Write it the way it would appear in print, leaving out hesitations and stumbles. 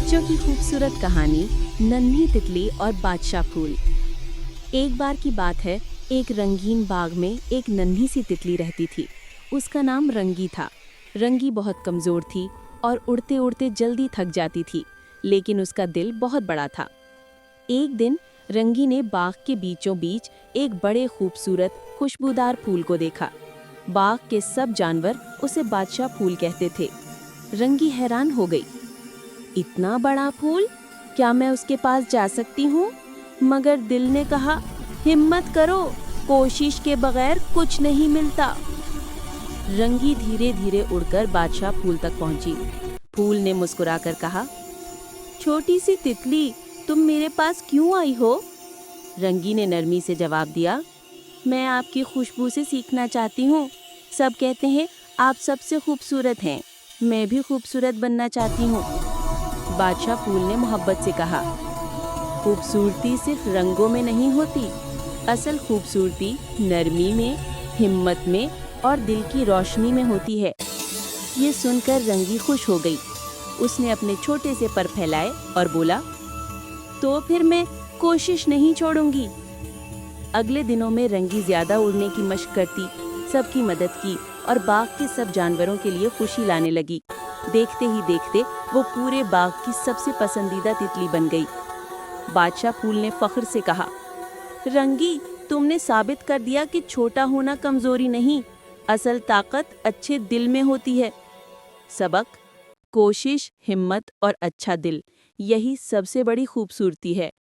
बच्चों की खूबसूरत कहानी नन्ही तितली और बादशाह फूल। एक बार की बात है, एक रंगीन बाग में एक नन्ही सी तितली रहती थी। उसका नाम रंगी था। रंगी बहुत कमज़ोर थी और उड़ते उड़ते जल्दी थक जाती थी, लेकिन उसका दिल बहुत बड़ा था। एक दिन रंगी ने बाग के बीचों बीच एक बड़े खूबसूरत खुशबूदार फूल को देखा। बाग के सब जानवर उसे बादशाह फूल कहते थे। रंगी हैरान हो गई। इतना बड़ा फूल, क्या मैं उसके पास जा सकती हूँ? मगर दिल ने कहा, हिम्मत करो, कोशिश के बगैर कुछ नहीं मिलता। रंगी धीरे धीरे उड़कर बादशाह फूल तक पहुंची। फूल ने मुस्कुराकर कहा, छोटी सी तितली, तुम मेरे पास क्यों आई हो? रंगी ने नरमी से जवाब दिया, मैं आपकी खुशबू से सीखना चाहती हूँ। सब कहते हैं आप सबसे खूबसूरत हैं, मैं भी खूबसूरत बनना चाहती हूँ। बादशाह फूल ने मोहब्बत से कहा, खूबसूरती सिर्फ रंगों में नहीं होती, असल खूबसूरती नरमी में, हिम्मत में और दिल की रोशनी में होती है। ये सुनकर रंगी खुश हो गई। उसने अपने छोटे से पर फैलाए और बोला, तो फिर मैं कोशिश नहीं छोड़ूंगी। अगले दिनों में रंगी ज्यादा उड़ने की मशक करती, सबकी मदद की और बाग के सब जानवरों के लिए खुशी लाने लगी। देखते ही देखते वो पूरे बाग की सबसे पसंदीदा तितली बन गई। बादशाह फूल ने फख्र से कहा, रंगी, तुमने साबित कर दिया कि छोटा होना कमजोरी नहीं, असल ताकत अच्छे दिल में होती है। सबक: कोशिश, हिम्मत और अच्छा दिल, यही सबसे बड़ी खूबसूरती है।